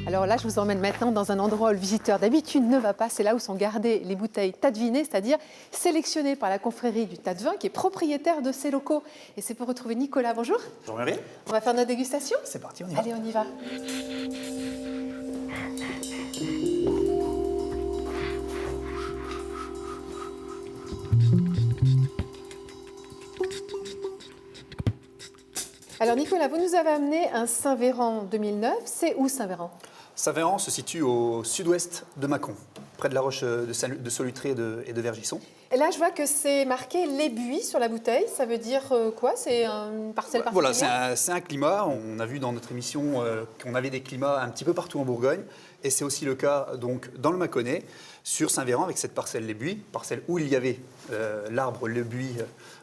Alors là, je vous emmène maintenant dans un endroit où le visiteur d'habitude ne va pas. C'est là où sont gardées les bouteilles Tadviné, c'est-à-dire sélectionnées par la confrérie du Tas de Vin, qui est propriétaire de ces locaux. Et c'est pour retrouver Nicolas. Bonjour. Bonjour Marie. On va faire notre dégustation. C'est parti, on y va. Allez, on y va. Alors Nicolas, vous nous avez amené un Saint-Véran 2009. C'est où Saint-Véran? Saint-Véran se situe au sud-ouest de Mâcon, près de la roche de Solutré et de Vergisson. Et là, je vois que c'est marqué Les Buis sur la bouteille. Ça veut dire quoi? C'est une parcelle particulière? Voilà, c'est un climat. On a vu dans notre émission qu'on avait des climats un petit peu partout en Bourgogne. Et c'est aussi le cas donc, dans le Mâconnais, sur Saint-Véran, avec cette parcelle Les Buis, parcelle où il y avait l'arbre Le Buis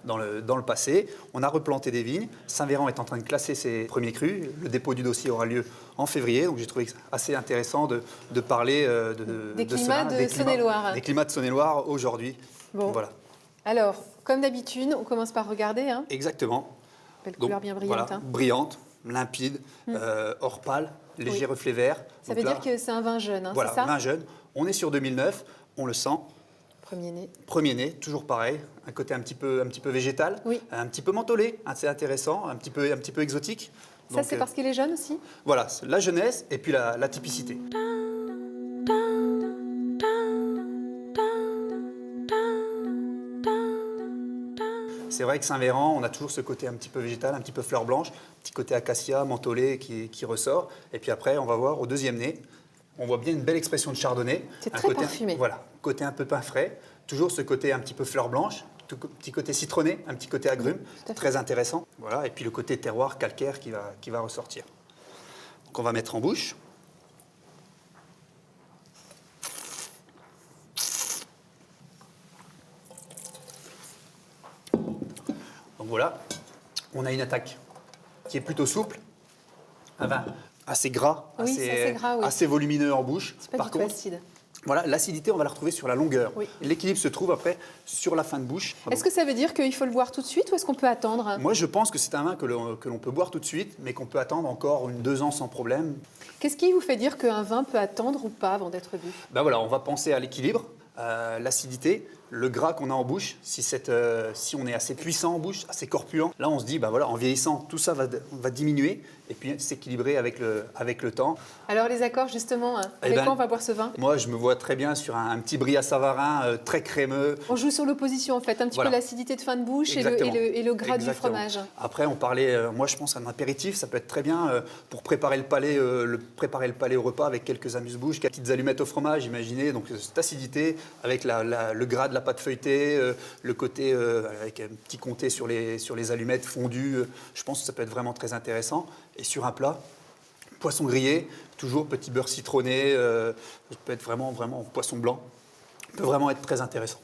dans le passé. On a replanté des vignes. Saint-Véran est en train de classer ses premiers crus. Le dépôt du dossier aura lieu en février. Donc j'ai trouvé assez intéressant de parler des climats de Saône-et-Loire. Des climats de Saône-et-Loire aujourd'hui. Bon. Voilà. Alors, comme d'habitude, on commence par regarder. Hein. Exactement. Belle couleur bien brillante. Voilà, hein. brillante, limpide, or pâle, léger reflet vert. Ça veut dire que c'est un vin jeune, hein, voilà, c'est ça? vin jeune. On est sur 2009, on le sent. Premier nez. Premier nez, toujours pareil, un côté un petit peu végétal, Oui. un petit peu mentholé, c'est intéressant, un petit peu exotique. Ça, c'est parce qu'il est jeune aussi? Voilà, la jeunesse et puis la typicité. C'est vrai que Saint-Véran, on a toujours ce côté un petit peu végétal, un petit peu fleur blanche, petit côté acacia, mentholé qui ressort. Et puis après, on va voir au deuxième nez, on voit bien une belle expression de chardonnay. C'est très parfumé. Voilà, côté un peu pain frais, toujours ce côté un petit peu fleur blanche, petit côté citronné, un petit côté agrume, très intéressant. Voilà, et puis le côté terroir calcaire qui va ressortir. Donc on va mettre en bouche. Donc voilà, on a une attaque qui est plutôt souple, un vin assez gras, Oui, assez gras, oui. assez volumineux en bouche. C'est pas Par du tout contre, acide. voilà, l'acidité, on va la retrouver sur la longueur. Oui. L'équilibre se trouve après sur la fin de bouche. Est-ce que ça veut dire qu'il faut le boire tout de suite ou est-ce qu'on peut attendre? Moi, je pense que c'est un vin que l'on peut boire tout de suite, mais qu'on peut attendre encore 2 ans sans problème. Qu'est-ce qui vous fait dire qu'un vin peut attendre ou pas avant d'être bu? Ben voilà, on va penser à l'équilibre, l'acidité, le gras qu'on a en bouche. Si on est assez puissant en bouche, assez corpulent, là on se dit, ben voilà, en vieillissant, tout ça va diminuer et puis s'équilibrer avec le temps. Alors les accords justement, avec quoi on va boire ce vin? Moi, je me vois très bien sur un petit Bria Savarin très crémeux. On joue sur l'opposition en fait, un petit Voilà. peu l'acidité de fin de bouche et le gras du fromage. Après, on parlait, moi je pense à un apéritif, ça peut être très bien pour préparer le palais au repas avec quelques amuse-bouches, quelques petites allumettes au fromage, imaginez. Donc cette acidité avec le gras de la pâte feuilletée, le côté avec un petit comté sur les allumettes fondues, je pense que ça peut être vraiment très intéressant. Et sur un plat, poisson grillé, toujours petit beurre citronné, ça peut être vraiment poisson blanc, peut vraiment être très intéressant.